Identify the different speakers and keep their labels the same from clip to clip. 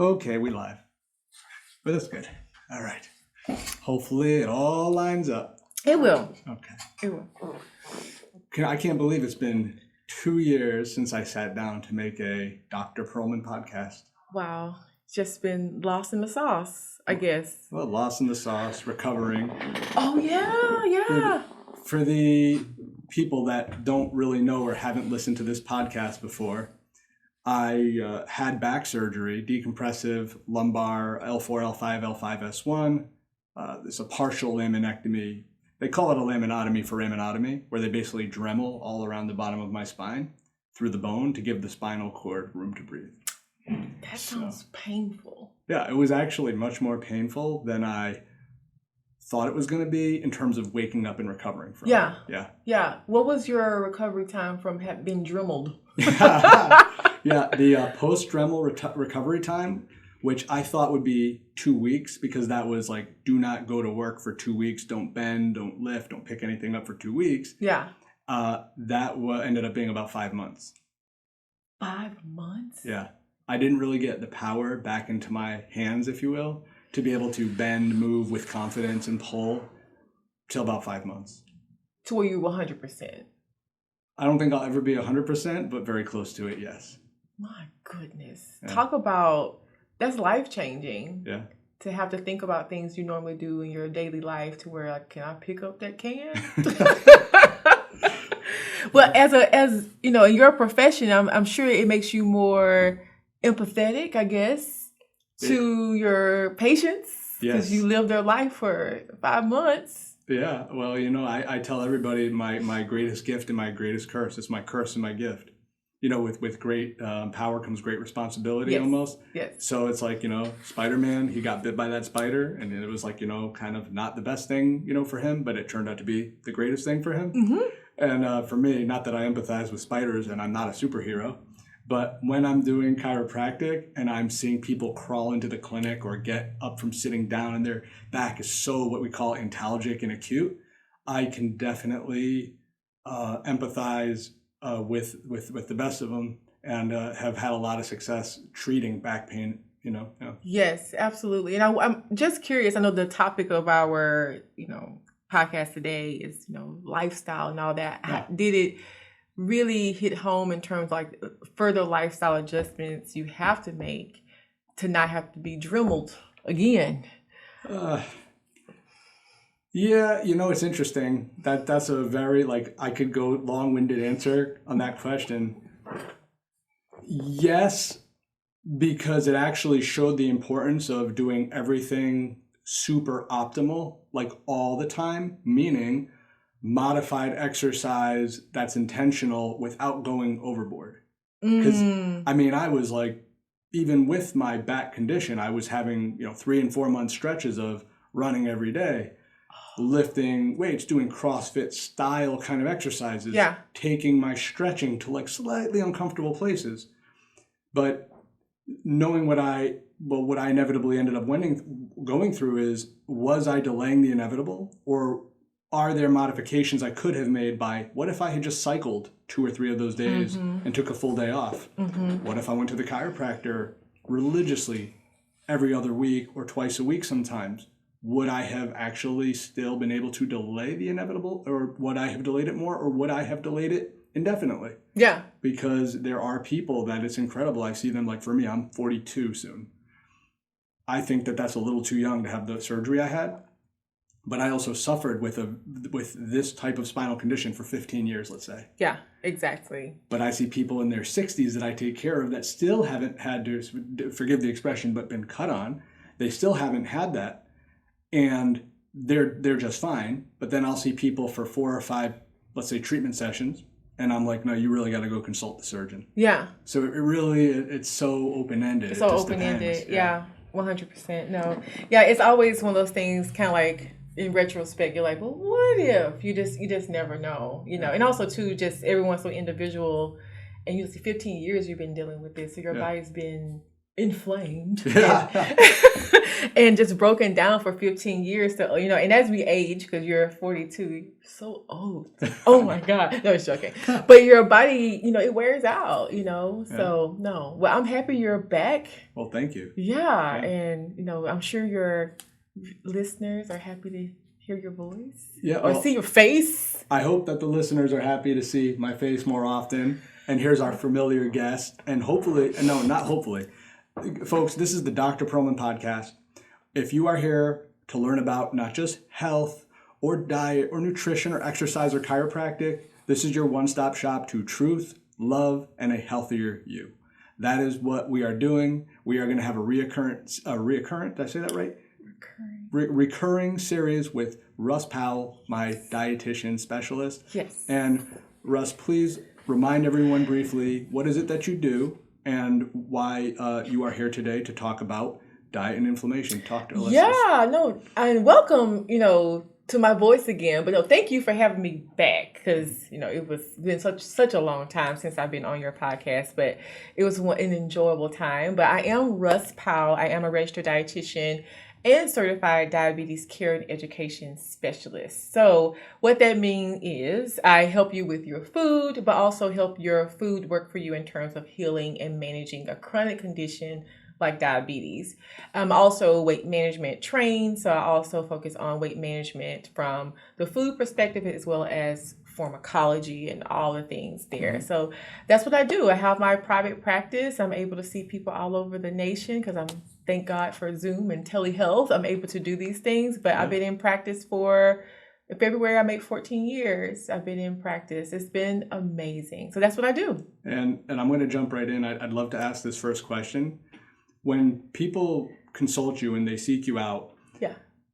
Speaker 1: Okay, we live. But that's good. All right. Hopefully it all lines up.
Speaker 2: It will.
Speaker 1: Okay.
Speaker 2: It will.
Speaker 1: I can't believe it's been 2 years since I sat down to make a Dr. Pearlman podcast.
Speaker 2: Wow. Just been lost in the sauce, I guess.
Speaker 1: Well, lost in the sauce, recovering.
Speaker 2: Oh, yeah.
Speaker 1: For the people that don't really know or haven't listened to this podcast before, I had back surgery, decompressive lumbar L4, L5, L5S1. It's a partial laminectomy. They call it a laminotomy for raminotomy, where they basically Dremel all around the bottom of my spine through the bone to give the spinal cord room to breathe.
Speaker 2: That sounds painful.
Speaker 1: Yeah, it was actually much more painful than I thought it was going to be in terms of waking up and recovering from it.
Speaker 2: Yeah. What was your recovery time from being dremeled?
Speaker 1: Yeah, the post-Dremel recovery time, which I thought would be 2 weeks, because that was like, do not go to work for 2 weeks, don't bend, don't lift, don't pick anything up for 2 weeks.
Speaker 2: Yeah.
Speaker 1: That ended up being about 5 months.
Speaker 2: 5 months?
Speaker 1: Yeah. I didn't really get the power back into my hands, if you will, to be able to bend, move with confidence and pull till about 5 months.
Speaker 2: To where you were 100%?
Speaker 1: I don't think I'll ever be 100%, but very close to it, yes.
Speaker 2: My goodness.
Speaker 1: Yeah.
Speaker 2: Talk about, that's life-changing.
Speaker 1: Yeah.
Speaker 2: To have to think about things you normally do in your daily life to where, like, can I pick up that can? But as you know, in your profession, I'm sure it makes you more empathetic, I guess, to your patients.
Speaker 1: Yes.
Speaker 2: Because you lived their life for 5 months.
Speaker 1: Yeah, well, you know, I tell everybody my greatest gift and my greatest curse. It's my curse and my gift. You know, with great power comes great responsibility,
Speaker 2: yes.
Speaker 1: almost.
Speaker 2: Yes.
Speaker 1: So it's like, you know, Spider-Man, he got bit by that spider, and it was like, you know, kind of not the best thing, you know, for him, but it turned out to be the greatest thing for him.
Speaker 2: Mm-hmm.
Speaker 1: And for me, not that I empathize with spiders and I'm not a superhero, but when I'm doing chiropractic and I'm seeing people crawl into the clinic or get up from sitting down and their back is so what we call antalgic and acute, I can definitely empathize with the best of them, and have had a lot of success treating back pain, you know. Yeah.
Speaker 2: Yes, absolutely. And I'm just curious. I know the topic of our, you know, podcast today is, you know, lifestyle and all that.
Speaker 1: Yeah.
Speaker 2: Did it really hit home in terms of like further lifestyle adjustments you have to make to not have to be dremeled again?
Speaker 1: Yeah, you know, it's interesting. That's a very, like, I could go long-winded answer on that question. Yes, because it actually showed the importance of doing everything super optimal, like all the time, meaning modified exercise that's intentional without going overboard. Because, I mean, I was like, even with my back condition, I was having, you know, 3 and 4 month stretches of running every day, lifting weights, doing CrossFit style kind of exercises, taking my stretching to like slightly uncomfortable places. But knowing what I inevitably ended up going through is, was I delaying the inevitable, or are there modifications I could have made by, what if I had just cycled 2 or 3 of those days and took a full day off? What if I went to the chiropractor religiously every other week or twice a week sometimes? Would I have actually still been able to delay the inevitable, or would I have delayed it more, or would I have delayed it indefinitely?
Speaker 2: Yeah.
Speaker 1: Because there are people that it's incredible. I see them, like, for me, I'm 42 soon. I think that that's a little too young to have the surgery I had. But I also suffered with this type of spinal condition for 15 years, let's say.
Speaker 2: Yeah, exactly.
Speaker 1: But I see people in their 60s that I take care of that still haven't had to, forgive the expression, but been cut on. They still haven't had that. And they're just fine. But then I'll see people for 4 or 5, let's say, treatment sessions, and I'm like, no, you really got to go consult the surgeon. Yeah. So it's so open-ended.
Speaker 2: It's so open-ended. Yeah, 100%. No. Yeah, it's always one of those things, kind of like, in retrospect, you're like, well, what if? You just never know, you know. And also, too, just everyone's so individual, and you see 15 years you've been dealing with this, so your body's been inflamed and just broken down for 15 years. So, and as we age, because you're 42, you're so old. Oh my God. No, it's joking. But your body, it wears out, So, no. Well, I'm happy you're back.
Speaker 1: Well, thank you.
Speaker 2: Yeah. And, I'm sure your listeners are happy to hear your voice.
Speaker 1: Yeah.
Speaker 2: Or see your face.
Speaker 1: I hope that the listeners are happy to see my face more often. And here's our familiar guest. And hopefully, no, not hopefully. Folks, this is the Dr. Pearlman Podcast. If you are here to learn about not just health or diet or nutrition or exercise or chiropractic, this is your one-stop shop to truth, love, and a healthier you. That is what we are doing. We are going to have a reoccurrent, did I say that right? Recurring series with Russ Powell, my dietitian specialist.
Speaker 2: Yes.
Speaker 1: And Russ, please remind everyone briefly, what is it that you do? And why you are here today to talk about diet and inflammation. Talk to us.
Speaker 2: Yeah, no, and welcome, to my voice again. But no, thank you for having me back because, it was been such a long time since I've been on your podcast, but it was an enjoyable time. But I am Russ Powell. I am a registered dietitian and certified diabetes care and education specialist. So what that means is I help you with your food, but also help your food work for you in terms of healing and managing a chronic condition like diabetes. I'm also weight management trained, so I also focus on weight management from the food perspective as well as pharmacology and all the things there. Mm-hmm. So that's what I do. I have my private practice. I'm able to see people all over the nation because thank God for Zoom and telehealth. I'm able to do these things, but I've been in practice in February, I make 14 years. I've been in practice. It's been amazing. So that's what I do.
Speaker 1: And I'm going to jump right in. I'd love to ask this first question. When people consult you and they seek you out,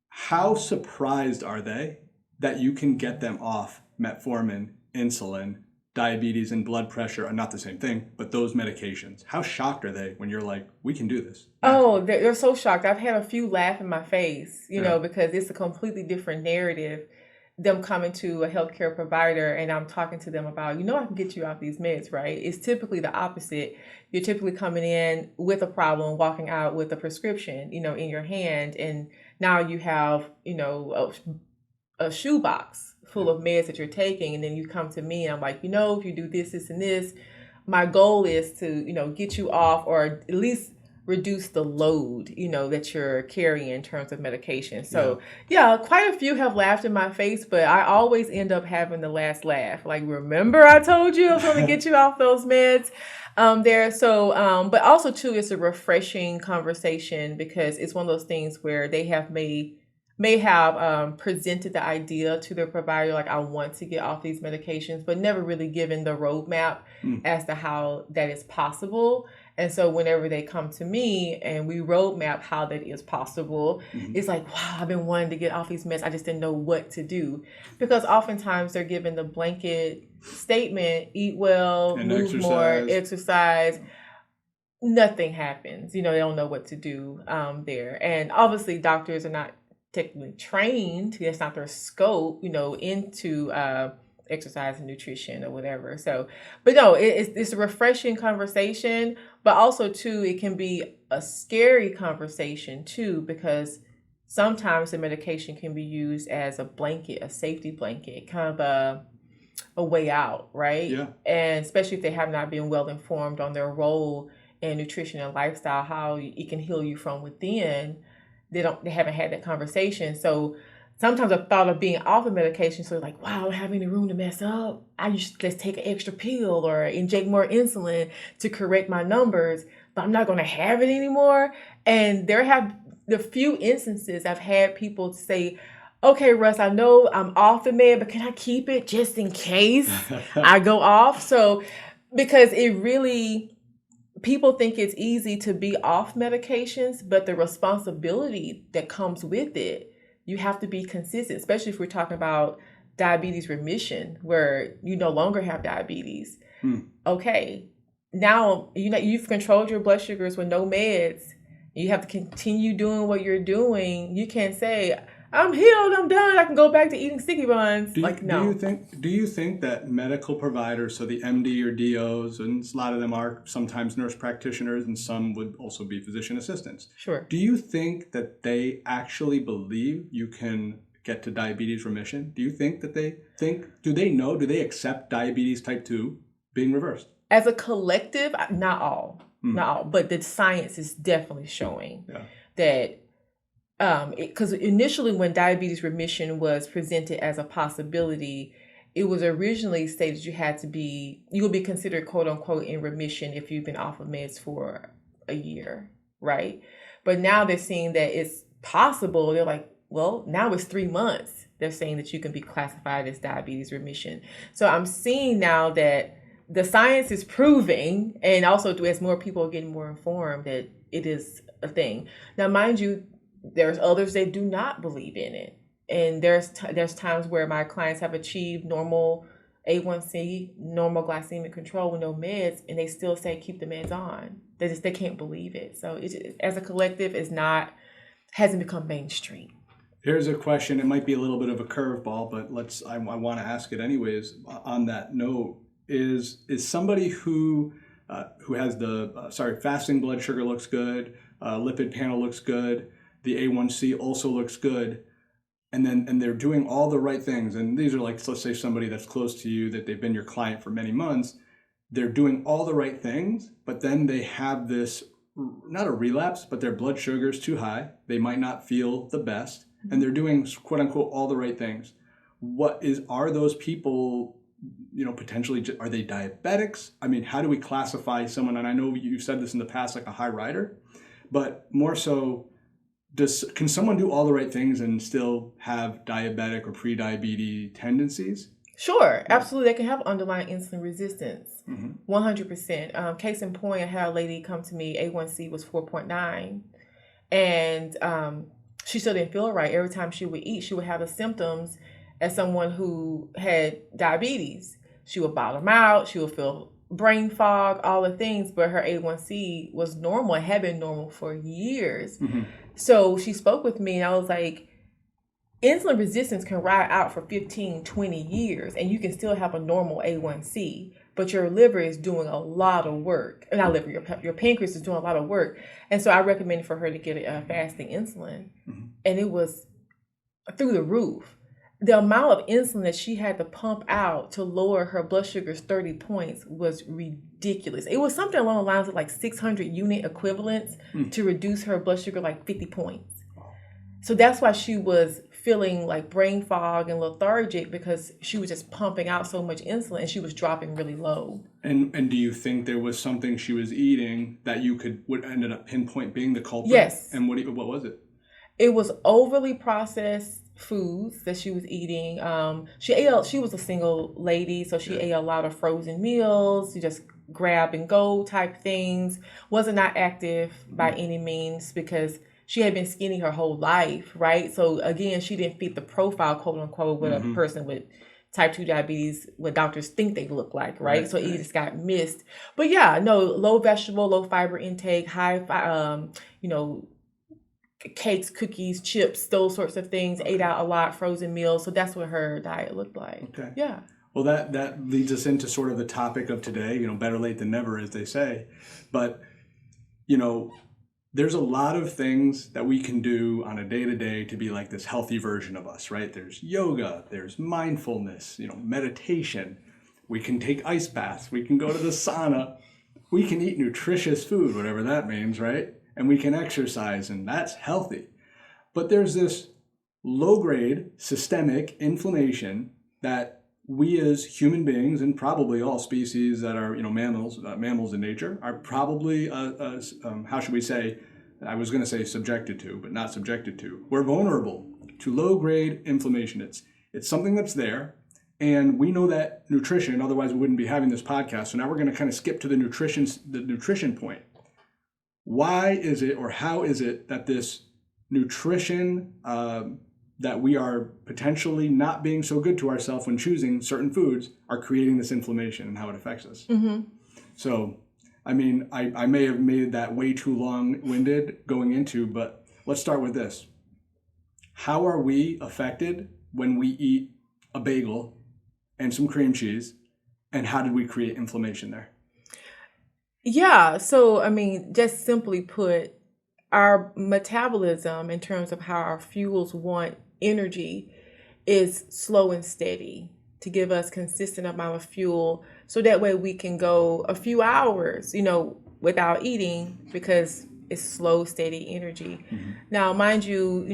Speaker 1: how surprised are they that you can get them off metformin, insulin, diabetes, and blood pressure are not the same thing, but those medications? How shocked are they when you're like, we can do this?
Speaker 2: Oh, they're so shocked. I've had a few laugh in my face, because it's a completely different narrative. Them coming to a healthcare provider and I'm talking to them about, I can get you off these meds, right? It's typically the opposite. You're typically coming in with a problem, walking out with a prescription, in your hand. And now you have, a shoebox full of meds that you're taking. And then you come to me and I'm like, if you do this, this, and this, my goal is to, get you off or at least reduce the load, that you're carrying in terms of medication. So quite a few have laughed in my face, but I always end up having the last laugh. Like, remember I told you I was going to get you off those meds there. So, but also too, it's a refreshing conversation because it's one of those things where they may have presented the idea to their provider, like, I want to get off these medications, but never really given the roadmap as to how that is possible. And so whenever they come to me and we roadmap how that is possible, it's like, wow, I've been wanting to get off these meds. I just didn't know what to do. Because oftentimes they're given the blanket statement, eat well, and move more, exercise. Nothing happens. They don't know what to do there. And obviously doctors are not technically trained. That's not their scope, into exercise and nutrition or whatever. So, but no, it's a refreshing conversation, but also too, it can be a scary conversation too, because sometimes the medication can be used as a blanket, a safety blanket, kind of a way out, right?
Speaker 1: Yeah.
Speaker 2: And especially if they have not been well informed on their role in nutrition and lifestyle, how it can heal you from within. They haven't had that conversation. So sometimes I thought of being off of medication, so like, wow, I don't have any room to mess up. I just let's take an extra pill or inject more insulin to correct my numbers, but I'm not going to have it anymore. And there have the few instances I've had people say, okay, Russ, I know I'm off the med, but can I keep it just in case I go off? So, because people think it's easy to be off medications, but the responsibility that comes with it, you have to be consistent, especially if we're talking about diabetes remission, where you no longer have diabetes. Okay, now you've controlled your blood sugars with no meds. You have to continue doing what you're doing. You can't say, I'm healed, I'm done, I can go back to eating sticky buns. No.
Speaker 1: Do you think that medical providers, so the MD or DOs, and a lot of them are sometimes nurse practitioners and some would also be physician assistants.
Speaker 2: Sure.
Speaker 1: Do you think that they actually believe you can get to diabetes remission? Do you think that do they accept diabetes type 2 being reversed?
Speaker 2: As a collective, not all, but the science is definitely showing that, because initially when diabetes remission was presented as a possibility, it was originally stated you will be considered quote unquote in remission if you've been off of meds for a year, right? But now they're seeing that it's possible. They're like, well, now it's 3 months. They're saying that you can be classified as diabetes remission. So I'm seeing now that the science is proving, and also as more people are getting more informed, that it is a thing. Now, mind you, there's others that do not believe in it. And there's times where my clients have achieved normal A1C, normal glycemic control with no meds, and they still say keep the meds on. They can't believe it. So as a collective, hasn't become mainstream.
Speaker 1: Here's a question. It might be a little bit of a curveball, but I want to ask it anyways. On that note, is somebody who has fasting blood sugar looks good, lipid panel looks good, the A1C also looks good, and they're doing all the right things, and these are like, let's say somebody that's close to you, that they've been your client for many months, they're doing all the right things, but then they have this, not a relapse, but their blood sugar is too high, they might not feel the best, and they're doing quote unquote all the right things. Are those people, potentially, are they diabetics? I mean, how do we classify someone? And I know you've said this in the past, like a high rider, but more so, can someone do all the right things and still have diabetic or pre-diabetes tendencies?
Speaker 2: Sure, absolutely. They can have underlying insulin resistance, 100%. Case in point, I had a lady come to me, A1C was 4.9, and she still didn't feel right. Every time she would eat, she would have the symptoms as someone who had diabetes. She would bottom out, she would feel brain fog, all the things, but her A1C was normal and had been normal for years. So she spoke with me and I was like, insulin resistance can ride out for 15, 20 years and you can still have a normal A1C, but your liver is doing a lot of work. Not liver, your pancreas is doing a lot of work. And so I recommended for her to get a fasting insulin. And it was through the roof. The amount of insulin that she had to pump out to lower her blood sugars 30 points was ridiculous. It was something along the lines of like 600 unit equivalents to reduce her blood sugar like 50 points. So that's why she was feeling like brain fog and lethargic, because she was just pumping out so much insulin and she was dropping really low. And
Speaker 1: do you think there was something she was eating that would ended up pinpoint being the culprit?
Speaker 2: Yes.
Speaker 1: And what was it?
Speaker 2: It was overly processed foods that she was eating. She was a single lady, so she ate a lot of frozen meals. She just grab and go type things. Was not active by any means, because she had been skinny her whole life, right? So again, she didn't fit the profile, quote unquote, with a person with type 2 diabetes, what doctors think they look like, right? So it just got missed. But low vegetable, low fiber intake, high, cakes, cookies, chips, those sorts of things, ate out a lot, frozen meals. So that's what her diet looked like.
Speaker 1: Okay.
Speaker 2: Yeah.
Speaker 1: Well, that leads us into sort of the topic of today, better late than never, as they say. But, there's a lot of things that we can do on a day-to-day to be like this healthy version of us, right? There's yoga, there's mindfulness, meditation. We can take ice baths. We can go to the sauna. We can eat nutritious food, whatever that means, right? And we can exercise, and that's healthy. But there's this low-grade systemic inflammation that we as human beings, and probably all species that are, mammals in nature, are probably, how should we say, I was going to say subjected to, but not subjected to. We're vulnerable to low-grade inflammation. It's something that's there, and we know that nutrition, otherwise we wouldn't be having this podcast. So now we're going to kind of skip to the nutrition point. Why is it, or how is it, that this nutrition, that we are potentially not being so good to ourselves when choosing certain foods, are creating this inflammation and how it affects us? So, I mean, I may have made that way too long-winded going into, but let's start with this. How are we affected when we eat a bagel and some cream cheese? And how did we create inflammation there?
Speaker 2: Yeah. So, I mean, just simply put, our metabolism in terms of how our fuels want energy is slow and steady to give us consistent amount of fuel. So that way we can go a few hours, without eating because it's slow, steady energy.
Speaker 1: Mm-hmm.
Speaker 2: Now, mind you,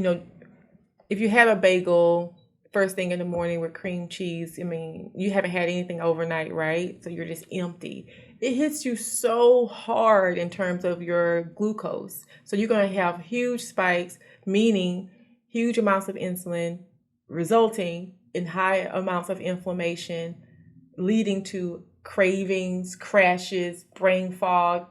Speaker 2: if you have a bagel first thing in the morning with cream cheese, I mean, you haven't had anything overnight, right? So you're just empty. It hits you so hard in terms of your glucose. So you're going to have huge spikes, meaning huge amounts of insulin, resulting in high amounts of inflammation, leading to cravings, crashes, brain fog,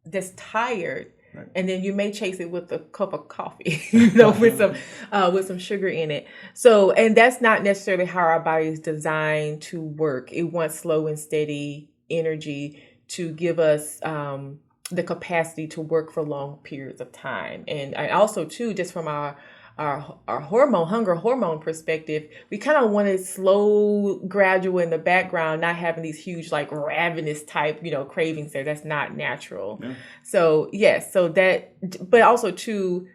Speaker 2: just tired.
Speaker 1: Right.
Speaker 2: And then you may chase it with a cup of coffee, with some sugar in it. So, and that's not necessarily how our body is designed to work. It wants slow and steady energy to give us the capacity to work for long periods of time. And also too, just from our hunger hormone perspective, we kind of want it slow, gradual in the background, not having these huge, like ravenous type, cravings there. That's not natural.
Speaker 1: Yeah.
Speaker 2: So yes, but also too,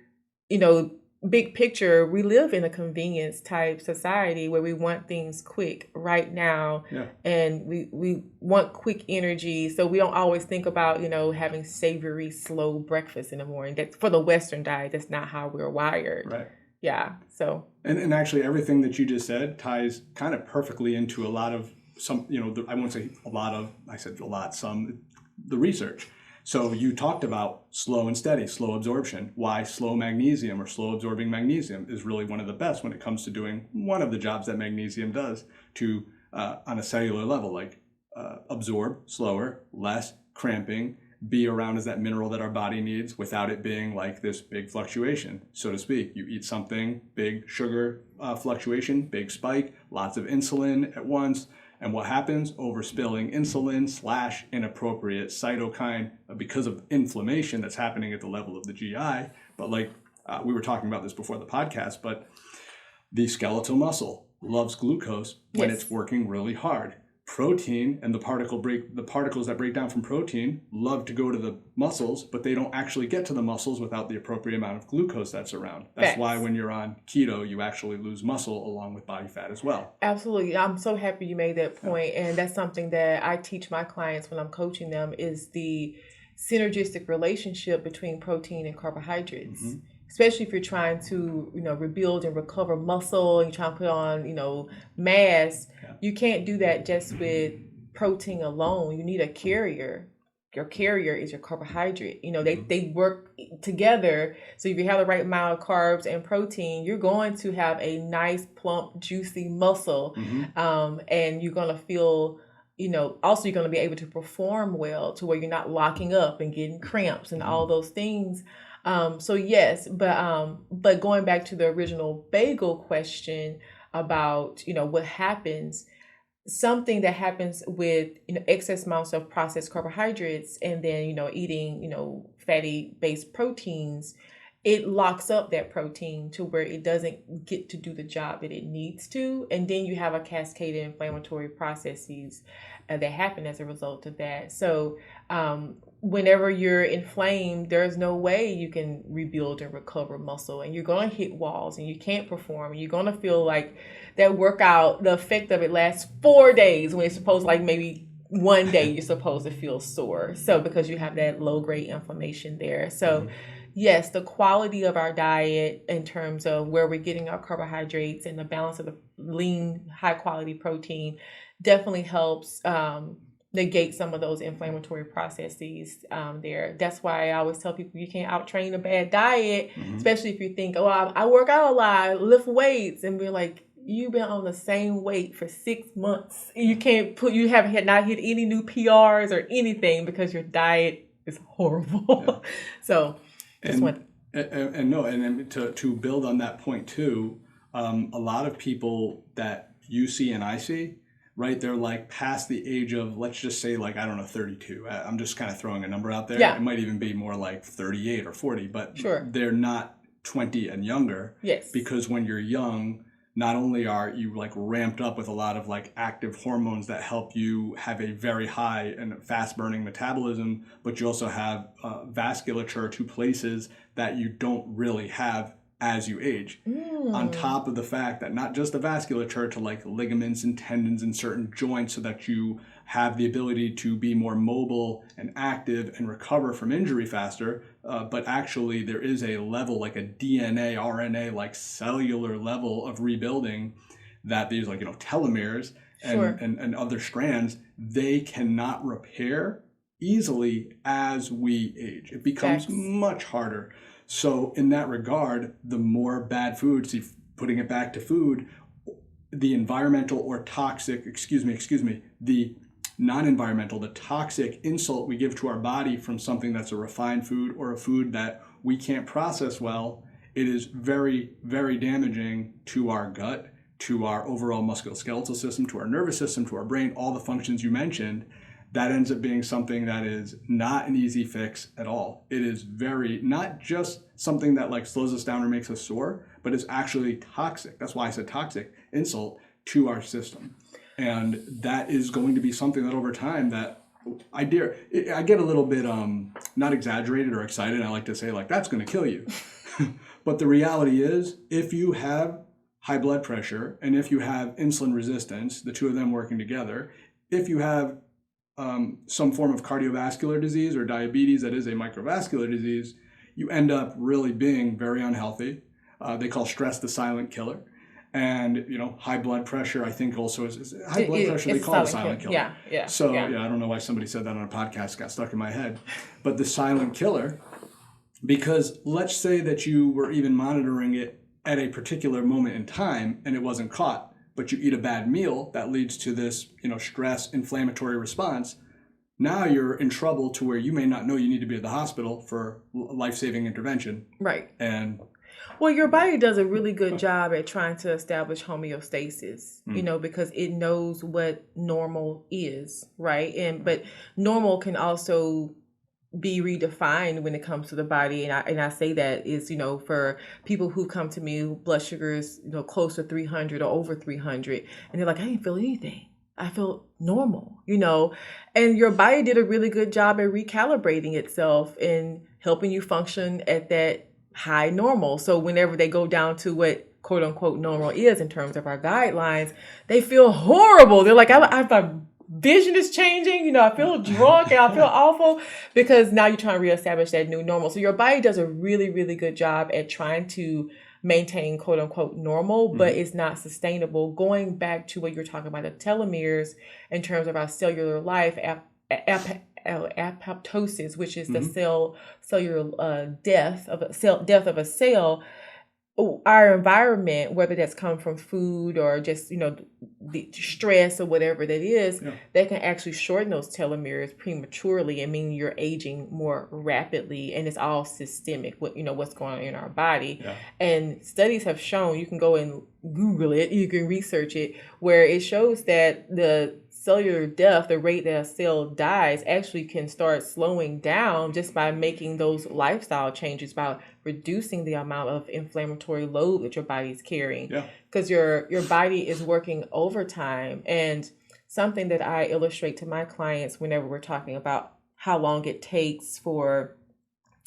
Speaker 2: big picture, we live in a convenience type society where we want things quick right now.
Speaker 1: Yeah.
Speaker 2: And we want quick energy. So we don't always think about, having savory, slow breakfast in the morning. That's for the Western diet. That's not how we're wired.
Speaker 1: Right.
Speaker 2: Yeah. So.
Speaker 1: And actually everything that you just said ties kind of perfectly into a lot of I won't say a lot of, I said a lot, the research. So you talked about slow and steady, slow absorption. Why slow magnesium or slow absorbing magnesium is really one of the best when it comes to doing one of the jobs that magnesium does to, on a cellular level, like absorb slower, less cramping, be around as that mineral that our body needs without it being like this big fluctuation, so to speak. You eat something, big sugar fluctuation, big spike, lots of insulin at once. And what happens? Overspilling insulin / inappropriate cytokine because of inflammation that's happening at the level of the GI. But like we were talking about this before the podcast, but the skeletal muscle loves glucose when
Speaker 2: Yes.
Speaker 1: it's working really hard. Protein and the particles that break down from protein love to go to the muscles, but they don't actually get to the muscles without the appropriate amount of glucose that's around. That's
Speaker 2: Facts.
Speaker 1: why when you're on keto, you actually lose muscle along with body fat as well.
Speaker 2: Absolutely. I'm so happy you made that point. And that's something that I teach my clients when I'm coaching them is the synergistic relationship between protein and carbohydrates.
Speaker 1: Mm-hmm.
Speaker 2: Especially if you're trying to, rebuild and recover muscle and you're trying to put on, mass.
Speaker 1: Yeah.
Speaker 2: You can't do that just with protein alone. You need a carrier. Your carrier is your carbohydrate. They work together. So if you have the right amount of carbs and protein, you're going to have a nice, plump, juicy muscle.
Speaker 1: Mm-hmm.
Speaker 2: And you're going to feel, also you're going to be able to perform well to where you're not locking up and getting cramps and all those things. So yes, but going back to the original bagel question about, what happens, something that happens with, excess amounts of processed carbohydrates and then, eating, fatty based proteins, it locks up that protein to where it doesn't get to do the job that it needs to. And then you have a cascade of inflammatory processes that happen as a result of that. So, whenever you're inflamed, there's no way you can rebuild and recover muscle, and you're going to hit walls and you can't perform. You're going to feel like that workout, the effect of it lasts 4 days when it's supposed to, like, maybe one day you're supposed to feel sore. So because you have that low grade inflammation there. So yes, the quality of our diet in terms of where we're getting our carbohydrates and the balance of the lean, high quality protein definitely helps negate some of those inflammatory processes there. That's why I always tell people you can't out-train a bad diet, especially if you think, I work out a lot, lift weights, and we're like, you've been on the same weight for 6 months. You haven't not hit any new PRs or anything because your diet is horrible. Yeah. So just
Speaker 1: to build on that point too, a lot of people that you see and I see, right? They're like past the age of, let's just say, like, I don't know, 32. I'm just kind of throwing a number out there.
Speaker 2: Yeah.
Speaker 1: It might even be more like 38 or 40, but
Speaker 2: sure.
Speaker 1: They're not 20 and younger.
Speaker 2: Yes.
Speaker 1: Because when you're young, not only are you like ramped up with a lot of like active hormones that help you have a very high and fast burning metabolism, but you also have vasculature to places that you don't really have as you age. On top of the fact that not just the vasculature to like ligaments and tendons in certain joints so that you have the ability to be more mobile and active and recover from injury faster, but actually there is a level like a DNA, RNA, like cellular level of rebuilding that these like, telomeres and other strands, they cannot repair easily as we age. It becomes much harder. So in that regard, the more bad foods, putting it back to food, the environmental or toxic, the non-environmental, the toxic insult we give to our body from something that's a refined food or a food that we can't process well, it is very, very damaging to our gut, to our overall musculoskeletal system, to our nervous system, to our brain, all the functions you mentioned. That ends up being something that is not an easy fix at all. It is not just something that like slows us down or makes us sore, but it's actually toxic. That's why I said toxic insult to our system. And that is going to be something that over time that I get a little bit, not exaggerated or excited. I like to say like, that's going to kill you. But the reality is if you have high blood pressure and if you have insulin resistance, the two of them working together, if you have some form of cardiovascular disease or diabetes that is a microvascular disease, you end up really being very unhealthy. They call stress the silent killer. And, high blood pressure, I think also is high blood pressure, they call it a silent killer.
Speaker 2: Yeah.
Speaker 1: So, I don't know why somebody said that on a podcast, got stuck in my head. But the silent killer, because let's say that you were even monitoring it at a particular moment in time and it wasn't caught, but you eat a bad meal that leads to this, stress, inflammatory response. Now you're in trouble to where you may not know you need to be at the hospital for life-saving intervention.
Speaker 2: Right.
Speaker 1: And
Speaker 2: well, your body does a really good job at trying to establish homeostasis, because it knows what normal is, right? But normal can also be redefined when it comes to the body, and I say that is for people who come to me, blood sugars close to 300 or over 300, and they're like, I didn't feel anything, I felt normal, and your body did a really good job at recalibrating itself and helping you function at that high normal. So whenever they go down to what quote unquote normal is in terms of our guidelines, they feel horrible. They're like, my vision is changing, I feel drunk and I feel awful, because now you're trying to reestablish that new normal. So your body does a really, really good job at trying to maintain quote unquote normal, but it's not sustainable. Going back to what you're talking about, the telomeres in terms of our cellular life, apoptosis, which is the cellular death of a cell. Our environment, whether that's come from food or just, the stress or whatever that is, they can actually shorten those telomeres prematurely and mean you're aging more rapidly. And it's all systemic, what's going on in our body. Yeah. And studies have shown, you can go and Google it, you can research it, where it shows that the cellular death, the rate that a cell dies, actually can start slowing down just by making those lifestyle changes, by reducing the amount of inflammatory load that your body is carrying. Because your body is working overtime. And something that I illustrate to my clients whenever we're talking about how long it takes for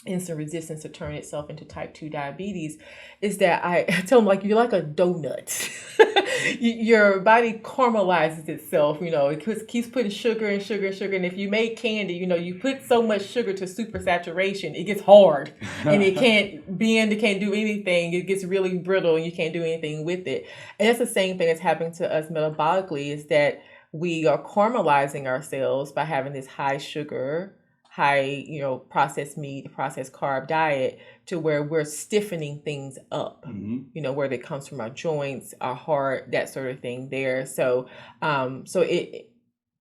Speaker 2: insulin resistance to turn itself into type 2 diabetes is that I tell them, like, you're like a donut. Your body caramelizes itself, it keeps putting sugar and sugar and sugar. And if you make candy, you put so much sugar to super saturation, it gets hard and it can't do anything. It gets really brittle and you can't do anything with it. And that's the same thing that's happening to us metabolically, is that we are caramelizing ourselves by having this high sugar, high, processed meat, processed carb diet, to where we're stiffening things up, whether it comes from our joints, our heart, that sort of thing there. So,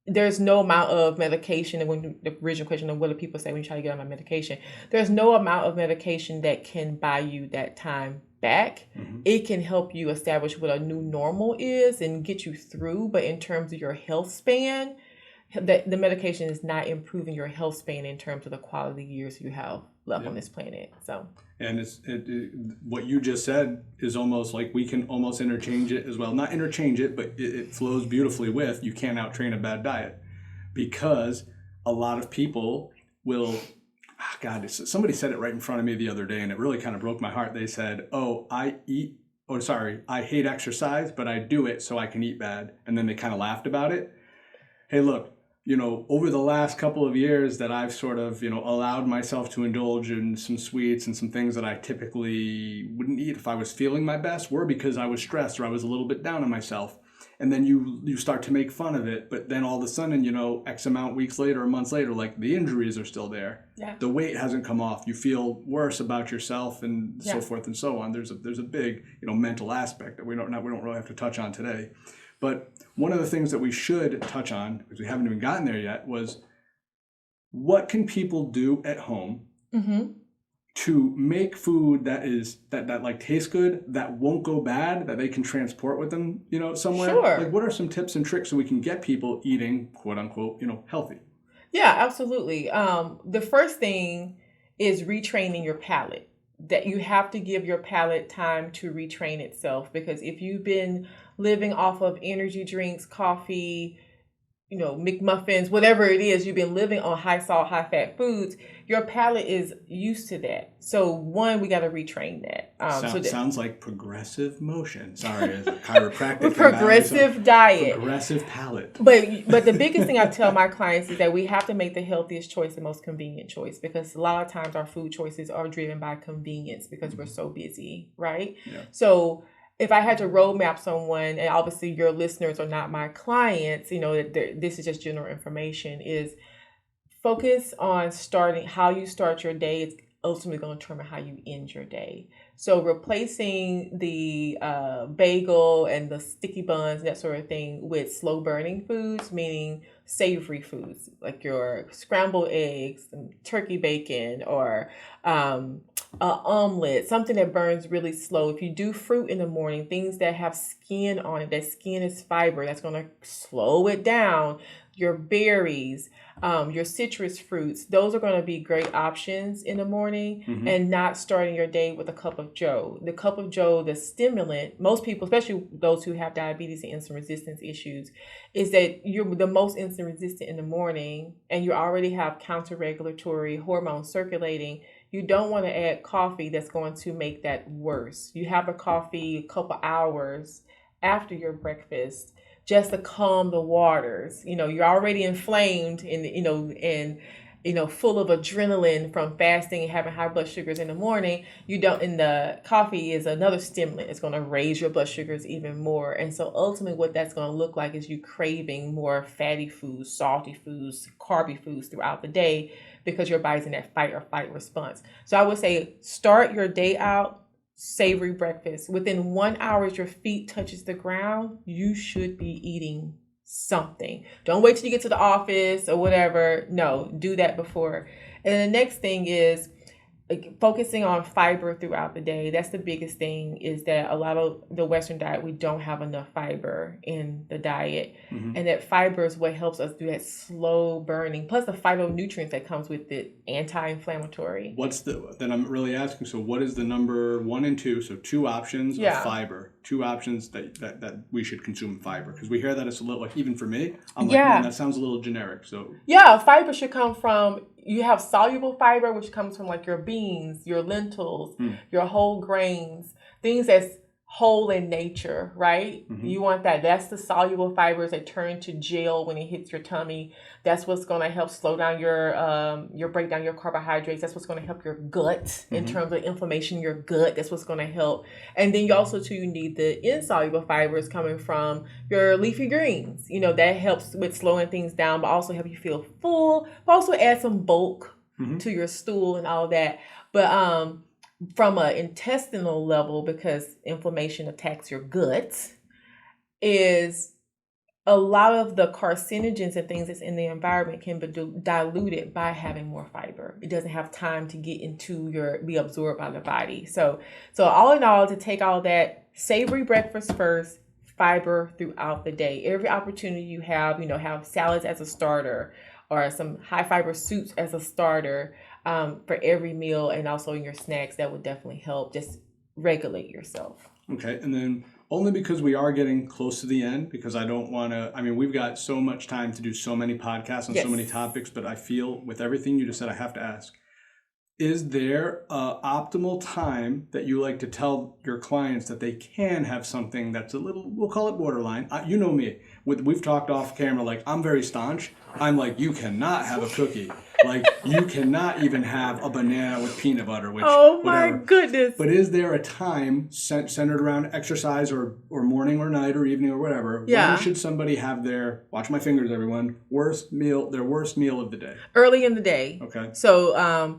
Speaker 2: there's no amount of medication. And when the original question of what do people say when you try to get on my medication, there's no amount of medication that can buy you that time back. It can help you establish what a new normal is and get you through. But in terms of your health span, the medication is not improving your health span in terms of the quality years you have left on this planet. So,
Speaker 1: and what you just said is almost like we can almost interchange it as well. Not interchange it, but it flows beautifully with you can't out-train a bad diet, because a lot of people will, God, somebody said it right in front of me the other day, and it really kind of broke my heart. They said, I hate exercise, but I do it so I can eat bad. And then they kind of laughed about it. Hey, look, over the last couple of years that I've sort of, allowed myself to indulge in some sweets and some things that I typically wouldn't eat if I was feeling my best were because I was stressed or I was a little bit down on myself. And then you start to make fun of it. But then all of a sudden, X amount weeks later or months later, like the injuries are still there.
Speaker 2: Yeah.
Speaker 1: The weight hasn't come off. You feel worse about yourself and
Speaker 2: Yeah.
Speaker 1: so forth and so on. There's a big, mental aspect that we don't really have to touch on today. But one of the things that we should touch on, because we haven't even gotten there yet, was what can people do at home to make food that like tastes good, that won't go bad, that they can transport with them, somewhere?
Speaker 2: Sure.
Speaker 1: Like, what are some tips and tricks so we can get people eating, quote unquote, healthy?
Speaker 2: Yeah, absolutely. The first thing is retraining your palate. That you have to give your palate time to retrain itself, because if you've been living off of energy drinks, coffee, McMuffins, whatever it is, you've been living on high salt, high fat foods, your palate is used to that. So one, we got to retrain that.
Speaker 1: Sounds like progressive motion. Sorry, as a chiropractic.
Speaker 2: Progressive diet.
Speaker 1: Progressive palate.
Speaker 2: But the biggest thing I tell my clients is that we have to make the healthiest choice, the most convenient choice, because a lot of times our food choices are driven by convenience because we're so busy, right?
Speaker 1: Yeah.
Speaker 2: So if I had to roadmap someone, and obviously your listeners are not my clients, this is just general information, is focus on how you start your day. It's ultimately going to determine how you end your day. So replacing the bagel and the sticky buns, that sort of thing, with slow burning foods, meaning savory foods like your scrambled eggs, turkey bacon, or an omelet, something that burns really slow. If you do fruit in the morning, things that have skin on it, that skin is fiber, that's going to slow it down. Your berries, your citrus fruits, those are going to be great options in the morning, and not starting your day with a cup of joe. The cup of joe, the stimulant, most people, especially those who have diabetes and insulin resistance issues, is that you're the most insulin resistant in the morning and you already have counter-regulatory hormones circulating. You don't want to add coffee that's going to make that worse. You have a coffee a couple hours after your breakfast, just to calm the waters. You're already inflamed and full of adrenaline from fasting and having high blood sugars in the morning. And the coffee is another stimulant. It's going to raise your blood sugars even more. And so ultimately what that's going to look like is you craving more fatty foods, salty foods, carby foods throughout the day, because your body's in that fight or flight response. So I would say start your day out savory breakfast. Within 1 hour as your feet touches the ground, you should be eating something. Don't wait till you get to the office or whatever. No, do that before. And the next thing is focusing on fiber throughout the day. That's the biggest thing, is that a lot of the Western diet, we don't have enough fiber in the diet. And that fiber is what helps us do that slow burning, plus the phytonutrients that comes with it, anti-inflammatory.
Speaker 1: Then I'm really asking, so what is the number 1 and 2? So 2 options of fiber, 2 options that we should consume fiber, because we hear that it's a little, like, even for me, I'm like, man, that sounds a little generic. So
Speaker 2: fiber should come from, you have soluble fiber, which comes from like your beans, your lentils, your whole grains, things that's whole in nature, right? You want that. That's the soluble fibers that turn to gel when it hits your tummy. That's what's going to help slow down your break down your carbohydrates. That's what's going to help your gut in terms of inflammation in your gut. That's what's going to help. And then you also you need the insoluble fibers coming from your leafy greens. That helps with slowing things down, but also help you feel full, but also add some bulk to your stool and all that. But from an intestinal level, because inflammation attacks your gut, is a lot of the carcinogens and things that's in the environment can be diluted by having more fiber. It doesn't have time to get be absorbed by the body. So all in all, to take all that, savory breakfast first, fiber throughout the day. Every opportunity you have, have salads as a starter, or some high fiber soups as a starter. for every meal, and also in your snacks, that would definitely help just regulate yourself.
Speaker 1: Okay. And then only because we are getting close to the end, because I don't want to, I mean, we've got so much time to do so many podcasts on so many topics, but I feel with everything you just said, I have to ask, is there an optimal time that you like to tell your clients that they can have something that's a little, we'll call it borderline? You know me. We've talked off camera, like I'm very staunch. I'm like, you cannot have a cookie. Like you cannot even have a banana with peanut butter, which
Speaker 2: oh my goodness.
Speaker 1: But is there a time centered around exercise or morning or night or evening or whatever?
Speaker 2: Yeah.
Speaker 1: When should somebody have their, watch my fingers everyone, their worst meal of the day?
Speaker 2: Early in the day.
Speaker 1: Okay.
Speaker 2: So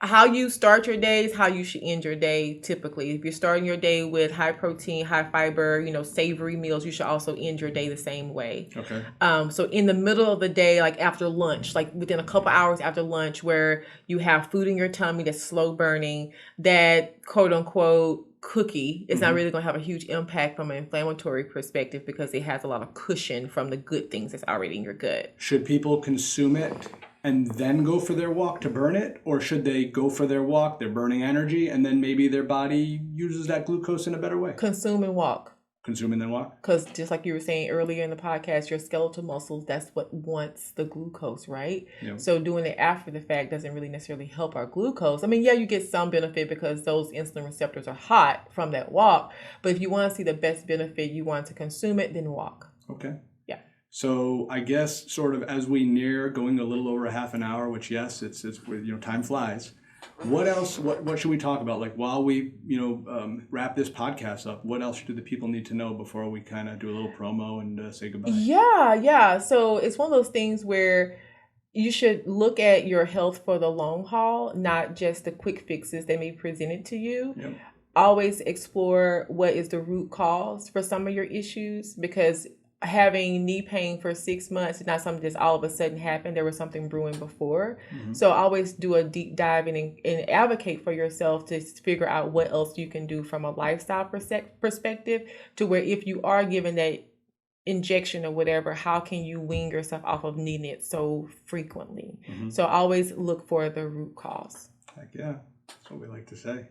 Speaker 2: how you start your day is how you should end your day typically. If you're starting your day with high protein, high fiber, savory meals, you should also end your day the same way.
Speaker 1: Okay.
Speaker 2: So in the middle of the day, like after lunch, like within a couple hours after lunch, where you have food in your tummy that's slow burning, that quote unquote cookie is not really going to have a huge impact from an inflammatory perspective because it has a lot of cushion from the good things that's already in your gut.
Speaker 1: Should people consume it and then go for their walk to burn it? Or should they go for their walk, they're burning energy, and then maybe their body uses that glucose in a better way?
Speaker 2: Consume and walk.
Speaker 1: Consume and then walk?
Speaker 2: Because just like you were saying earlier in the podcast, your skeletal muscles, that's what wants the glucose, right?
Speaker 1: Yep.
Speaker 2: So doing it after the fact doesn't really necessarily help our glucose. I mean, yeah, you get some benefit because those insulin receptors are hot from that walk. But if you want to see the best benefit, you want to consume it, then walk.
Speaker 1: Okay.
Speaker 2: Yeah.
Speaker 1: So I guess sort of as we near going a little over half an hour, which yes, it's time flies. What else? What should we talk about? Like while we wrap this podcast up, what else do the people need to know before we kind of do a little promo and say goodbye?
Speaker 2: Yeah. So it's one of those things where you should look at your health for the long haul, not just the quick fixes that may be presented to you.
Speaker 1: Yep.
Speaker 2: Always explore what is the root cause for some of your issues, because having knee pain for 6 months is not something that's all of a sudden happened. There was something brewing before. So always do a deep dive and advocate for yourself to figure out what else you can do from a lifestyle perspective, to where if you are given that injection or whatever, how can you wean yourself off of needing it so frequently? So always look for the root cause.
Speaker 1: Heck yeah, that's what we like to say.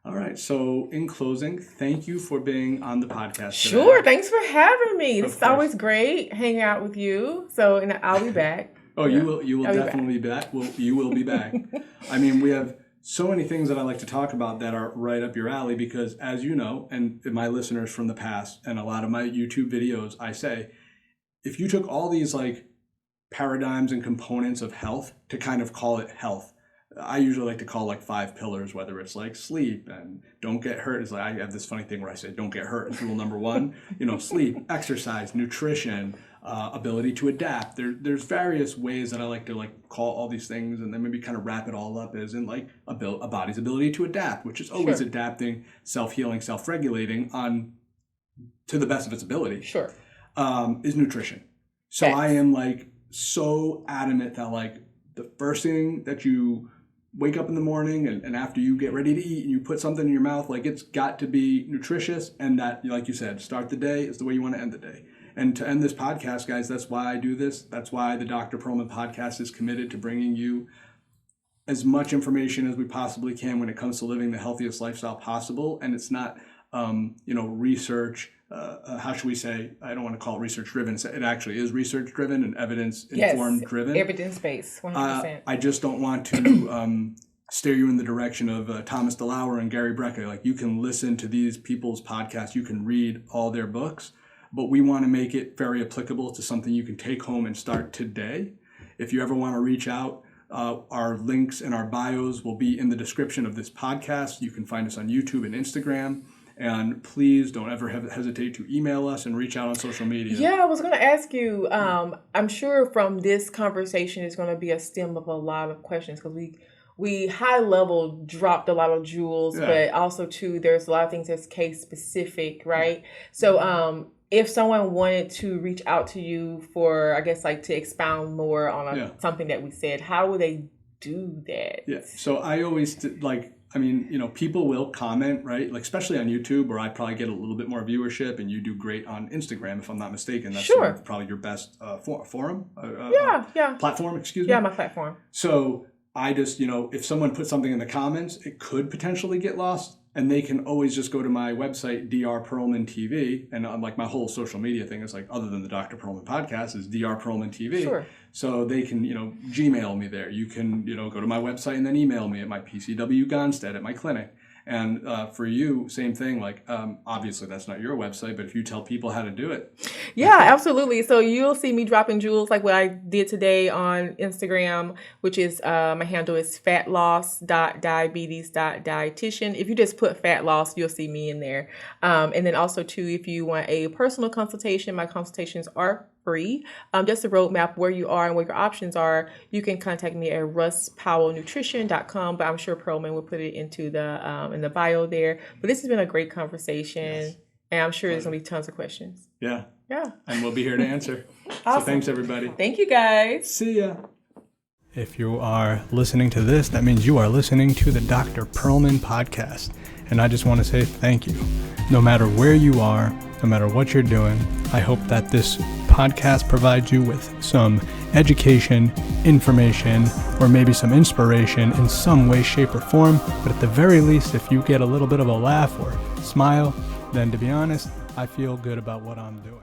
Speaker 1: All right. So in closing, thank you for being on the podcast today.
Speaker 2: Sure. Thanks for having me. It's always great hanging out with you. So, and I'll be back.
Speaker 1: Oh, you will definitely be back. You will be back. I mean, we have so many things that I like to talk about that are right up your alley because, as you know, and my listeners from the past and a lot of my YouTube videos, I say, if you took all these like paradigms and components of health to kind of call it health, I usually like to call like 5 pillars, whether it's like sleep and don't get hurt. It's like I have this funny thing where I say don't get hurt is rule number 1. Sleep, exercise, nutrition, ability to adapt. There's various ways that I like to like call all these things and then maybe kind of wrap it all up as in like a body's ability to adapt, which is always adapting, self-healing, self-regulating to the best of its ability.
Speaker 2: Sure.
Speaker 1: Is nutrition. So I am like so adamant that like the first thing that you wake up in the morning and after you get ready to eat and you put something in your mouth, like it's got to be nutritious, and that, like you said, start the day is the way you want to end the day. And to end this podcast, guys, that's why I do this. That's why the Dr. Pearlman Podcast is committed to bringing you as much information as we possibly can when it comes to living the healthiest lifestyle possible. And it's not, research. How should we say? I don't want to call it research driven. It actually is research driven and evidence informed driven.
Speaker 2: Evidence based, 100%.
Speaker 1: I just don't want to steer you in the direction of Thomas DeLauer and Gary Brecka. Like you can listen to these people's podcasts, you can read all their books, but we want to make it very applicable to something you can take home and start today. If you ever want to reach out, our links and our bios will be in the description of this podcast. You can find us on YouTube and Instagram. And please don't ever hesitate to email us and reach out on social media. Yeah,
Speaker 2: I was going to ask you, I'm sure from this conversation is going to be a stem of a lot of questions because we high level dropped a lot of jewels, but also too, there's a lot of things that's case specific, right? So if someone wanted to reach out to you for, I guess, like to expound more on something that we said, how would they do that?
Speaker 1: Yeah, so I always people will comment, right? Like especially on YouTube, where I probably get a little bit more viewership, and you do great on Instagram, if I'm not mistaken. That's sort of probably your best forum. Platform. Excuse me.
Speaker 2: Yeah, my platform.
Speaker 1: So I just, if someone puts something in the comments, it could potentially get lost. And they can always just go to my website, Dr. Pearlman TV. And I'm like, my whole social media thing is like, other than the Dr. Pearlman podcast, is Dr. Pearlman TV.
Speaker 2: Sure.
Speaker 1: So they can, Gmail me there. You can, go to my website and then email me at my PCW Gonstead at my clinic. And for you, same thing. Like, obviously, that's not your website, but if you tell people how to do it.
Speaker 2: Yeah, absolutely. So you'll see me dropping jewels like what I did today on Instagram, which is my handle is fatloss.diabetes.dietitian. If you just put fat loss, you'll see me in there. And then also, too, if you want a personal consultation, my consultations are free. Just a roadmap where you are and what your options are. You can contact me at russpowellnutrition.com, but I'm sure Pearlman will put it into the in the bio there. But this has been a great conversation, yes. And I'm sure there's gonna be tons of questions.
Speaker 1: Yeah.
Speaker 2: Yeah.
Speaker 1: And we'll be here to answer.
Speaker 2: Awesome.
Speaker 1: So thanks, everybody.
Speaker 2: Thank you, guys.
Speaker 1: See ya. If you are listening to this, that means you are listening to the Dr. Pearlman Podcast. And I just want to say thank you. No matter where you are, no matter what you're doing, I hope that this podcast provides you with some education, information, or maybe some inspiration in some way, shape, or form. But at the very least, if you get a little bit of a laugh or smile, then to be honest, I feel good about what I'm doing.